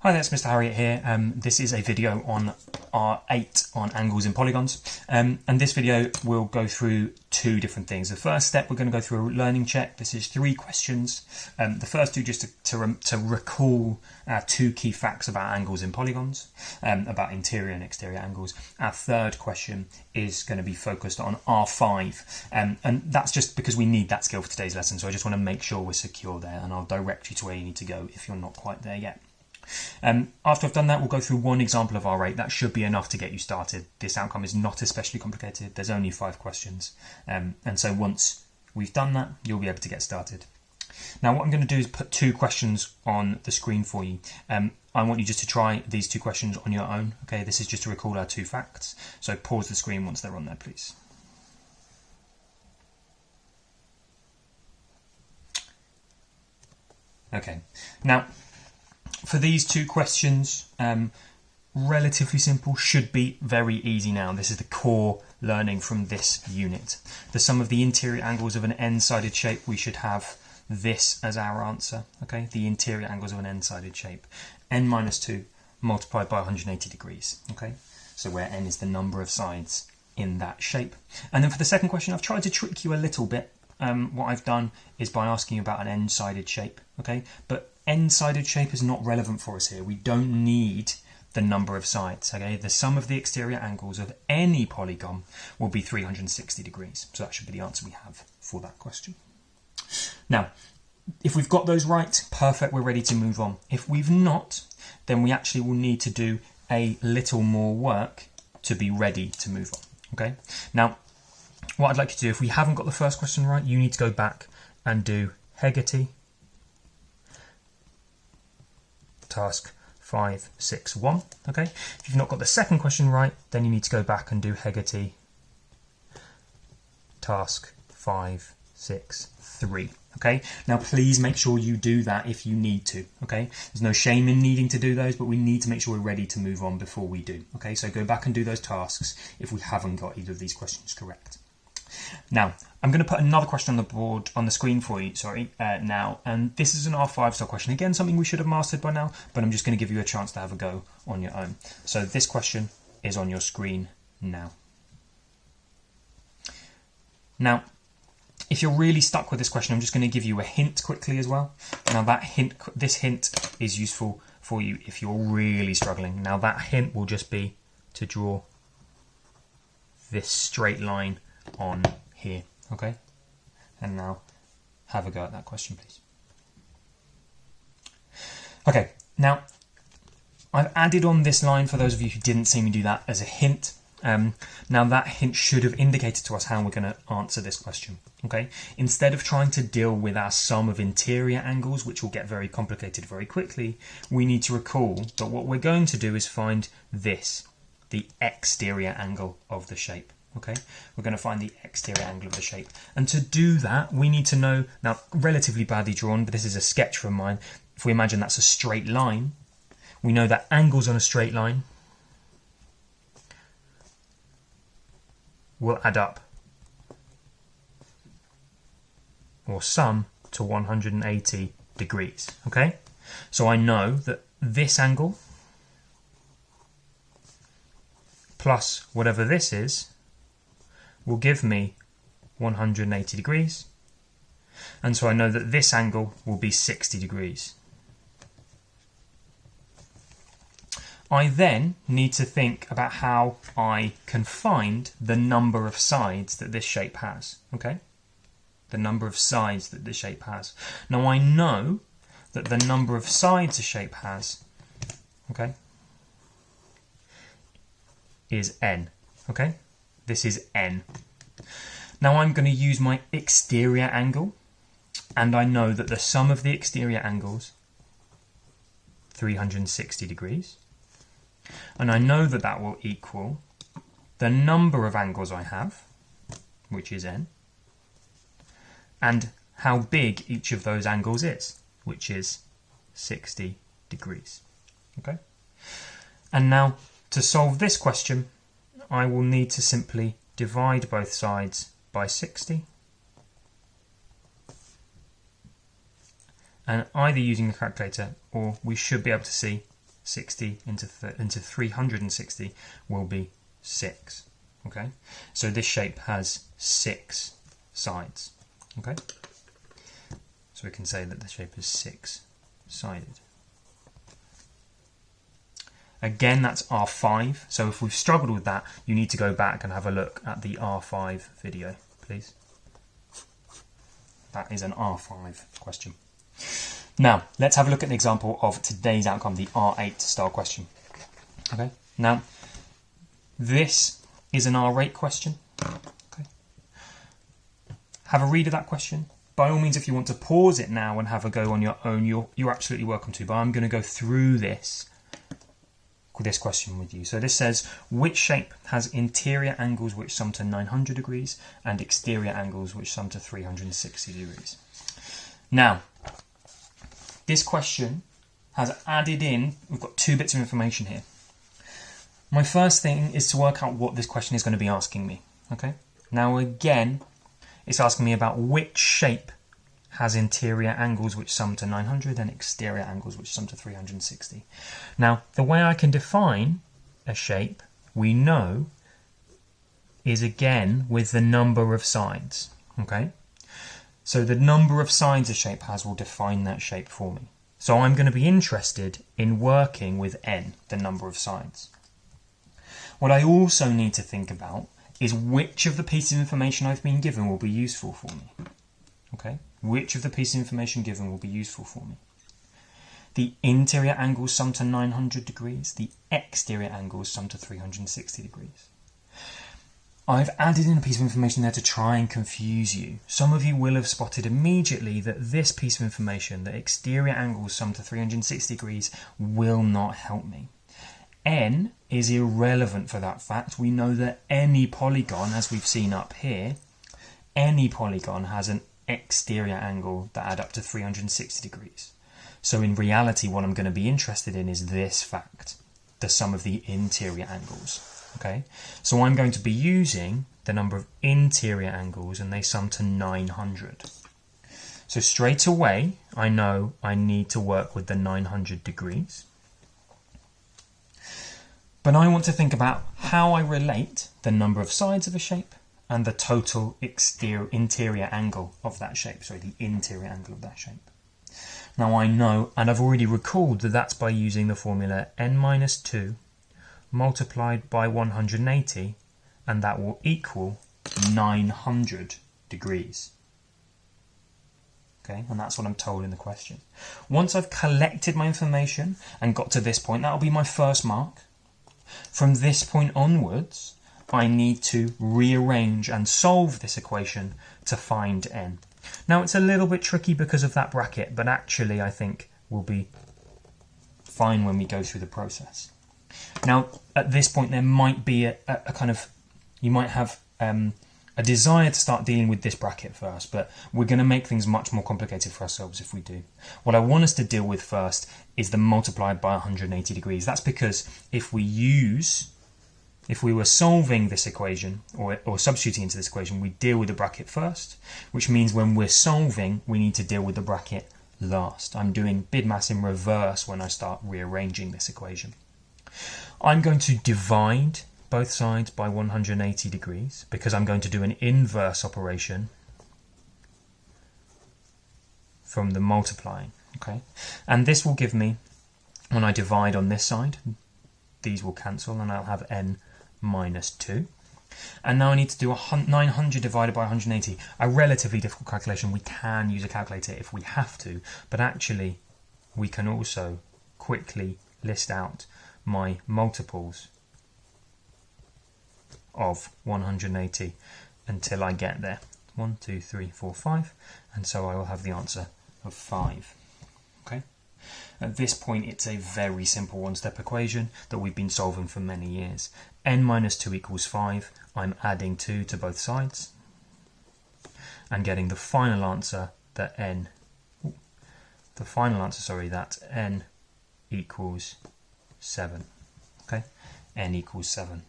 Hi there, it's Mr. Harriet here. This is a video on R8 on angles in polygons. And this video will go through two different things. The first step, we're going to go through a learning check. This is 3 questions. The first two just to recall two key facts about angles in polygons, about interior and exterior angles. Our third question is going to be focused on R5. And that's just because we need that skill for today's lesson. So I just want to make sure we're secure there, and I'll direct you to where you need to go if you're not quite there yet. After I've done that, we'll go through one example of R8. That should be enough to get you started. This outcome is not especially complicated. There's only 5 questions. And so once we've done that, you'll be able to get started. Now, what I'm going to do is put 2 questions on the screen for you. I want you just to try these 2 questions on your own. Okay, this is just to recall our 2 facts. So pause the screen once they're on there, please. Okay, now, for these 2 questions, relatively simple, should be very easy now. This is the core learning from this unit. The sum of the interior angles of an n-sided shape, we should have this as our answer. Okay, the interior angles of an n-sided shape. n minus 2 multiplied by 180 degrees. Okay, so where n is the number of sides in that shape. And then for the second question, I've tried to trick you a little bit. What I've done is by asking you about an n-sided shape. Okay, but n-sided shape is not relevant for us here. We don't need the number of sides. Okay, the sum of the exterior angles of any polygon will be 360 degrees. So that should be the answer we have for that question. Now, if we've got those right, perfect, we're ready to move on. If we've not, then we actually will need to do a little more work to be ready to move on. Okay, now what I'd like you to do, if we haven't got the first question right, you need to go back and do Hegarty task 561. Okay, if you've not got the second question right, then you need to go back and do Hegarty task 563. Okay, now please make sure you do that if you need to. Okay, there's no shame in needing to do those, but we need to make sure we're ready to move on before we do. Okay, so go back and do those tasks if we haven't got either of these questions correct. Now, I'm going to put another question on the screen for you, now, and this is an R5 style question. Again, something we should have mastered by now, but I'm just going to give you a chance to have a go on your own. So this question is on your screen now. Now, if you're really stuck with this question, I'm just going to give you a hint quickly as well. Now, this hint is useful for you if you're really struggling. Now, that hint will just be to draw this straight line on here. Okay, and now have a go at that question, please. Okay, now I've added on this line for those of you who didn't see me do that as a hint. Now that hint should have indicated to us how we're going to answer this question. Okay, instead of trying to deal with our sum of interior angles, which will get very complicated very quickly, we need to recall that what we're going to do is find this, the exterior angle of the shape. Okay, we're going to find the exterior angle of the shape, and to do that we need to know, now relatively badly drawn, but this is a sketch from mine. If we imagine that's a straight line, we know that angles on a straight line will add up or sum to 180 degrees. Okay, so I know that this angle plus whatever this is will give me 180 degrees, and so I know that this angle will be 60 degrees. I then need to think about how I can find the number of sides that this shape has. Okay, the number of sides that this shape has. Now I know that the number of sides a shape has, okay, is n. Okay, this is n. Now I'm going to use my exterior angle, and I know that the sum of the exterior angles 360 degrees, and I know that that will equal the number of angles I have, which is n, and how big each of those angles is, which is 60 degrees. Okay, and now to solve this question, I will need to simply divide both sides by 60, and either using the calculator or we should be able to see 60 into 360 will be 6. Okay, so this shape has 6 sides. Okay, so we can say that the shape is 6-sided. Again, that's R5. So if we've struggled with that, you need to go back and have a look at the R5 video, please. That is an R5 question. Now, let's have a look at an example of today's outcome, the R8 style question. Okay, now, this is an R8 question. Okay. Have a read of that question. By all means, if you want to pause it now and have a go on your own, you're absolutely welcome to, but I'm going to go through this question with you. So this says, which shape has interior angles which sum to 900 degrees and exterior angles which sum to 360 degrees? Now, this question has added in, we've got 2 bits of information here. My first thing is to work out what this question is going to be asking me. Okay. Now again, it's asking me about which shape has interior angles which sum to 900 and exterior angles which sum to 360. Now, the way I can define a shape, we know, is again with the number of sides. Okay. So the number of sides a shape has will define that shape for me. So I'm going to be interested in working with n, the number of sides. What I also need to think about is which of the pieces of information I've been given will be useful for me. Okay, which of the pieces of information given will be useful for me? The interior angles sum to 900 degrees, the exterior angles sum to 360 degrees. I've added in a piece of information there to try and confuse you. Some of you will have spotted immediately that this piece of information, the exterior angles sum to 360 degrees, will not help me. N is irrelevant for that fact. We know that any polygon, as we've seen up here, any polygon has an exterior angle that add up to 360 degrees. So in reality, what I'm going to be interested in is this fact, the sum of the interior angles. Okay, so I'm going to be using the number of interior angles and they sum to 900. So straight away, I know I need to work with the 900 degrees. But I want to think about how I relate the number of sides of a shape and the total interior angle of that shape. Sorry, the interior angle of that shape. Now I know, and I've already recalled, that that's by using the formula n minus 2 multiplied by 180, and that will equal 900 degrees. Okay, and that's what I'm told in the question. Once I've collected my information and got to this point, that'll be my first mark. From this point onwards, I need to rearrange and solve this equation to find n. Now it's a little bit tricky because of that bracket, but actually I think we'll be fine when we go through the process. Now at this point there might be a kind of, you might have a desire to start dealing with this bracket first, but we're going to make things much more complicated for ourselves if we do. What I want us to deal with first is the multiplied by 180 degrees. That's because if we were solving this equation or substituting into this equation, we deal with the bracket first, which means when we're solving, we need to deal with the bracket last. I'm doing BIDMAS in reverse when I start rearranging this equation. I'm going to divide both sides by 180 degrees because I'm going to do an inverse operation from the multiplying. Okay, and this will give me, when I divide on this side, these will cancel and I'll have n minus 2. And now I need to do 900 divided by 180, a relatively difficult calculation. We can use a calculator if we have to, but actually we can also quickly list out my multiples of 180 until I get there. 1, 2, 3, 4, 5, and so I will have the answer of 5. Okay. At this point, it's a very simple one-step equation that we've been solving for many years. n minus 2 equals 5. I'm adding 2 to both sides and getting the final answer that n equals 7. Okay, n equals 7.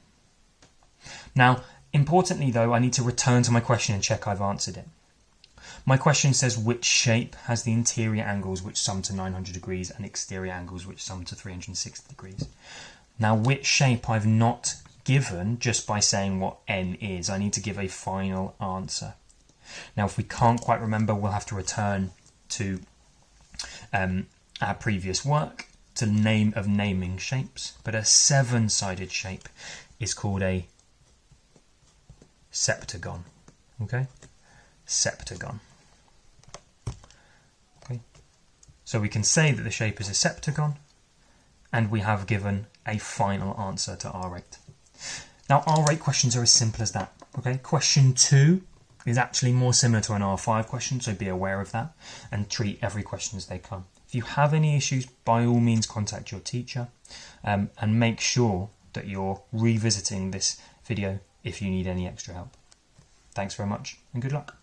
Now, importantly though, I need to return to my question and check I've answered it. My question says which shape has the interior angles which sum to 900 degrees and exterior angles which sum to 360 degrees. Now, which shape I've not given just by saying what n is. I need to give a final answer. Now, if we can't quite remember, we'll have to return to our previous work to naming shapes. But a 7-sided shape is called a septagon. Okay, septagon. Okay, so we can say that the shape is a septagon, and we have given a final answer to R8. Now, R8 questions are as simple as that. Okay, question 2 is actually more similar to an R5 question, so be aware of that and treat every question as they come. If you have any issues, by all means contact your teacher, and make sure that you're revisiting this video if you need any extra help. Thanks very much and good luck.